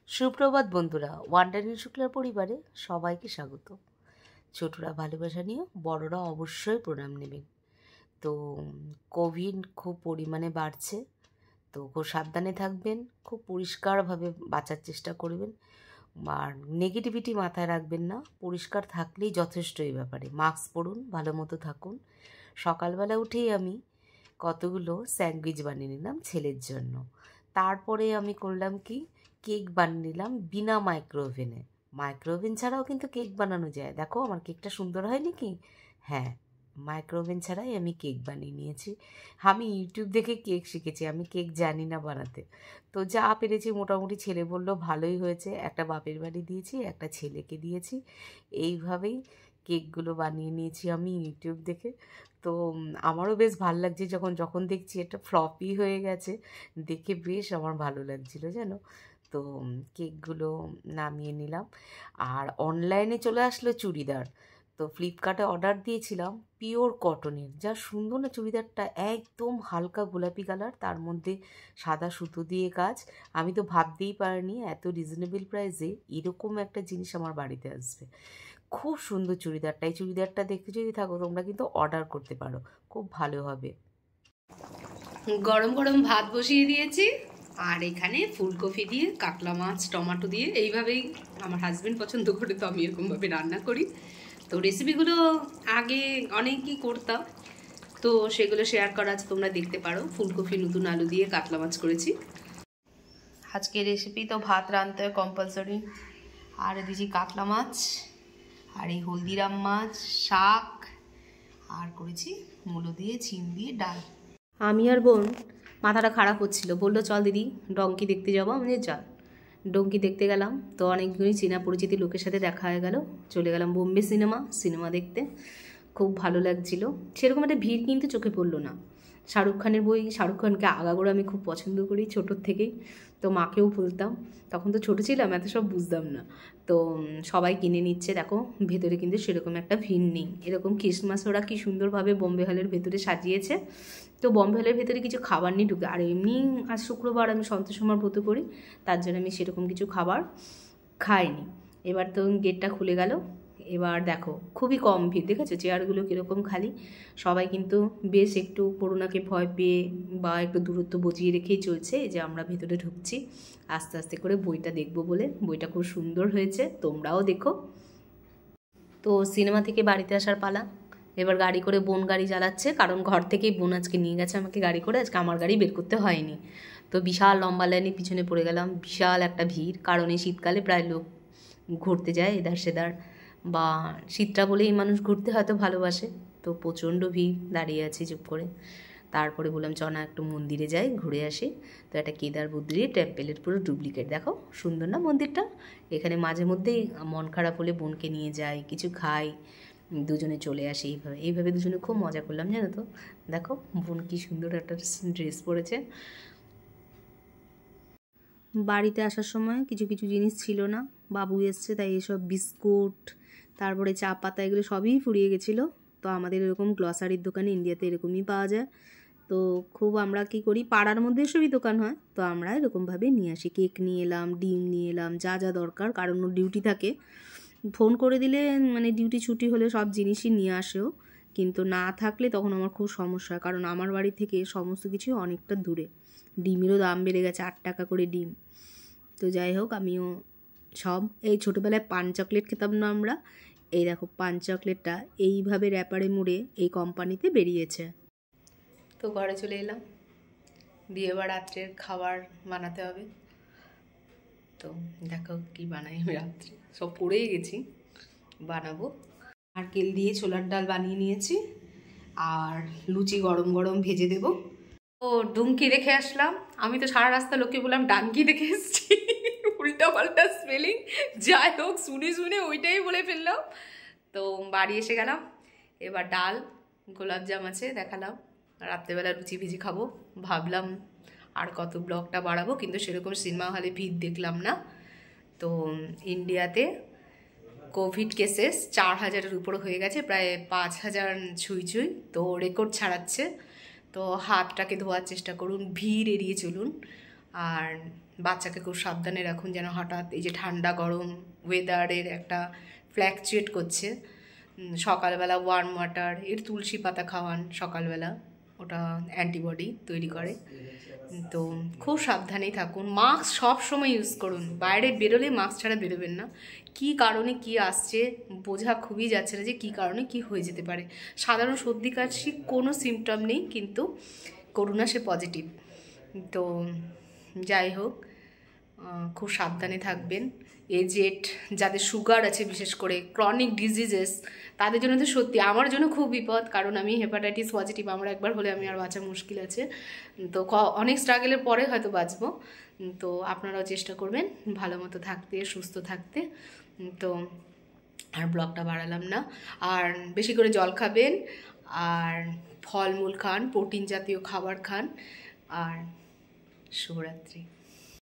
সুপ্রভাত বন্ধুরা, ওয়ান্ডারিং শুক্লার পরিবারে সবাইকে স্বাগত। ছোটরা ভালোবাসা নিয়ে বড়রা অবশ্যই প্রণাম নেবেন। তো কোভিড খুব পরিমাণে বাড়ছে, তো খুব সাবধানে থাকবেন, খুব পরিষ্কারভাবে বাঁচার চেষ্টা করবেন। আর নেগেটিভিটি মাথায় রাখবেন না, পরিষ্কার থাকলেই যথেষ্ট এই ব্যাপারে। মাস্ক পরুন, ভালো মতো থাকুন। সকালবেলা উঠেই আমি কতগুলো স্যান্ডউইচ বানিয়ে নিলাম ছেলের জন্য। তারপরে আমি করলাম কি, কেক বানিয়ে নিলাম বিনা মাইক্রোওভেনে। মাইক্রোওভেন ছাড়াও কিন্তু কেক বানানো যায়। দেখো আমার কেকটা সুন্দর হয়নি কি? হ্যাঁ, মাইক্রোওভেন ছাড়াই আমি কেক বানিয়ে নিয়েছি। আমি ইউটিউব দেখে কেক শিখেছি, আমি কেক জানি না বানাতে। তো যা পেরেছি মোটামুটি, ছেলে বলল ভালোই হয়েছে। একটা বাপের বাড়ি দিয়েছি, একটা ছেলেকে দিয়েছি। এইভাবেই কেকগুলো বানিয়ে নিয়েছি আমি ইউটিউব দেখে। তো আমারও বেশ ভালো লাগছে, যখন যখন দেখছি এটা ফ্লপই হয়ে গেছে, দেখে বেশ আমার ভালো লাগছিলো জানো। তো কেকগুলো নামিয়ে নিলাম। আর অনলাইনে চলে আসলো চুড়িদার। তো ফ্লিপকার্টে অর্ডার দিয়েছিলাম পিওর কটনের, যা সুন্দর না চুড়িদারটা, একদম হালকা গোলাপি কালার, তার মধ্যে সাদা সুতো দিয়ে কাজ। আমি তো ভাবতেই পারিনি এত রিজনেবল প্রাইসে এরকম একটা জিনিস আমার বাড়িতে আসবে। খুব সুন্দর চুড়িদারটা। এই চুড়িদারটা দেখতে যদি থাকো তোমরা কিন্তু অর্ডার করতে পারো, খুব ভালো হবে। গরম গরম ভাত বসিয়ে দিয়েছি, আর এখানে ফুলকপি দিয়ে কাতলা মাছ টমেটো দিয়ে এইভাবেই আমার হাজবেন্ড পছন্দ করে, তো আমি এরকমভাবে রান্না করি। তো রেসিপিগুলো আগে অনেকই করতাম, তো সেগুলো শেয়ার করা আছে, তোমরা দেখতে পারো। ফুলকপি নতুন আলু দিয়ে কাতলা মাছ করেছি। আজকে রেসিপি তো ভাত রাঁধতে হয় কম্পালসারি। আর দিয়েছি কাতলা মাছ, আর এই হলদিরাম মাছ, শাক, আর করেছি মূলো দিয়ে ঝিম দিয়ে ডাল। আমি আর বোন মাথাটা খারাপ হচ্ছিল, বললো চল দিদি ডঙ্কি দেখতে যাবো। আমি চল ডঙ্কি দেখতে গেলাম। তো অনেকগুলি চেনা পরিচিতি লোকের সাথে দেখা হয়ে গেল। চলে গেলাম বোম্বে সিনেমা দেখতে। খুব ভালো লাগছিল, সেরকম একটা ভিড় কিন্তু চোখে পড়লো না। শাহরুখ খানের বই, শাহরুখ খানকে আগাগোড়া আমি খুব পছন্দ করি ছোটোর থেকেই। তো মাকেও বলতাম, তখন তো ছোটো ছিলাম, এত সব বুঝতাম না। তো সবাই কিনে নিচ্ছে, দেখো ভেতরে কিন্তু সেরকম একটা ভিড় নেই। এরকম ক্রিসমাস ওরা কি সুন্দরভাবে বোম্বে হলের ভেতরে সাজিয়েছে। তো বোম্বে হলের ভেতরে কিছু খাবার নিয়ে ঢুকে, আর এমনি আজ শুক্রবার আমি সন্তোষমার ব্রত করি, তার জন্য আমি সেরকম কিছু খাবার খাইনি। এবার তো গেটটা খুলে গেল। এবার দেখো খুবই কম ভিড়, দেখেছো চেয়ারগুলো কীরকম খালি। সবাই কিন্তু বেশ একটু করোনাকে ভয় পেয়ে বা একটু দূরত্ব বজিয়ে রেখেই চলছে, যে আমরা ভেতরে ঢুকছি আস্তে আস্তে করে বইটা দেখবো বলে। বইটা খুব সুন্দর হয়েছে, তোমরাও দেখো। তো সিনেমা থেকে বাড়িতে আসার পালা। এবার গাড়ি করে বোন গাড়ি চালাচ্ছে, কারণ ঘর থেকেই বোন আজকে নিয়ে গেছে আমাকে গাড়ি করে, আজকে আমার গাড়ি বের করতে হয়নি। তো বিশাল লম্বা লাইনে পিছনে পড়ে গেলাম, বিশাল একটা ভিড়, কারণ এই শীতকালে প্রায় লোক ঘুরতে যায় এধার সেধার, বা শীতটা বলেই মানুষ ঘুরতে হয়তো ভালোবাসে। তো প্রচণ্ড ভিড়, দাঁড়িয়ে আছি চুপ করে। তারপরে বললাম চ না একটু মন্দিরে যাই, ঘুরে আসি। তো একটা কেদার বদ্রী টেম্পেলের পুরো ডুপ্লিকেট, দেখো সুন্দর না মন্দিরটা। এখানে মাঝে মধ্যেই মন খারাপ হলে বোনকে নিয়ে যাই, কিছু খাই, দুজনে চলে আসি। এইভাবে দুজনে খুব মজা করলাম জানো তো। দেখো বোন কি সুন্দর একটা ড্রেস পরেছে। বাড়িতে আসার সময় কিছু কিছু জিনিস ছিল না, বাবু এসছে তাই এসব বিস্কুট, তারপরে চা পাতা, এগুলো সবই ফুরিয়ে গেছিলো। তো আমাদের এরকম গ্লসারির দোকানে ইন্ডিয়াতে এরকমই পাওয়া যায়। তো খুব আমরা কি করি, পাড়ার মধ্যে সবই দোকান হয়, তো আমরা এরকমভাবে নিয়ে আসি। কেক নিয়ে এলাম, ডিম নিয়ে এলাম, যা যা দরকার, কারণ ওর ডিউটি থাকে। ফোন করে দিলে মানে ডিউটি ছুটি হলে সব জিনিসই নিয়ে আসেও, কিন্তু না থাকলে তখন আমার খুব সমস্যা, কারণ আমার বাড়ি থেকে সমস্ত কিছু অনেকটা দূরে। ডিমেরও দাম বেড়ে গেছে, 8 টাকা করে ডিম। তো যাই হোক, আমিও সব, এই ছোটোবেলায় পান চকলেট খেতাম না আমরা, এই দেখো পান চকলেটটা এইভাবে র্যাপারে মুড়ে এই কোম্পানিতে বেরিয়েছে। তো ঘরে চলে এলাম, দিয়ে এবার রাত্রের খাবার বানাতে হবে। তো দেখো কি বানাই আমি রাত্রে, সব পড়েই গেছি, বানাবো। নারকেল দিয়ে ছোলার ডাল বানিয়ে নিয়েছি, আর লুচি গরম গরম ভেজে দেবো। ও ডুমকি দেখে আসলাম, আমি তো সারা রাস্তা লোককে বললাম ডাঙ্কি দেখে এসছি, উল্টা পাল্টা স্পেলিং। যাই হোক শুনে শুনে ওইটাই বলে ফেললাম। তো বাড়ি এসে গেলাম, এবার ডাল গোলাপজাম আছে দেখালাম, রাত্রেবেলা লুচি ভেজে খাবো। ভাবলাম আর কত ব্লগটা বাড়াবো, কিন্তু সেরকম সিনেমা হলে ভিড় দেখলাম না। তো ইন্ডিয়াতে কোভিড কেসেস 4000-এর উপর হয়ে গেছে, প্রায় 5000 ছুঁই ছুঁই। তো রেকর্ড ছাড়াচ্ছে। তো হাতটাকে ধোয়ার চেষ্টা করুন, ভিড় এড়িয়ে চলুন। আর বাচ্চাকে খুব সাবধানে রাখুন, যেন হঠাৎ এই যে ঠান্ডা গরম ওয়েদারের একটা ফ্ল্যাকচুয়েট করছে। সকালবেলা ওয়ার্ম ওয়াটার, এর তুলসী পাতা খাওয়ান সকালবেলা, ওটা অ্যান্টিবডি তৈরি করে। তো খুব সাবধানেই থাকুন, মাস্ক সব সময় ইউজ করুন, বাইরে বেরোলে মাস্ক ছাড়া বেরোবেন না। কী কারণে কি আসছে বোঝা খুবই যাচ্ছে না যে কী কারণে কি হয়ে যেতে পারে। সাধারণ সর্দি কাশি কোনো সিমটম নেই, কিন্তু করোনা সে পজিটিভ। তো যাই হোক, খুব সাবধানে থাকবেন। এজেড যাদের সুগার আছে, বিশেষ করে ক্রনিক ডিজিজেস, তাদের জন্য তো সত্যি, আমার জন্য খুব বিপদ, কারণ আমি হেপাটাইটিস পজিটিভ। আমার একবার হলে আমি আর বাঁচা মুশকিল আছে। তো অনেক স্ট্রাগলের পরে হয়তো বাঁচবো। তো আপনারাও চেষ্টা করবেন ভালো মতো থাকতে, সুস্থ থাকতে। তো আর ব্লগটা বাড়ালাম না, আর বেশি করে জল খাবেন, আর ফলমূল খান, প্রোটিন জাতীয় খাবার খান, আর শুভরাত্রি।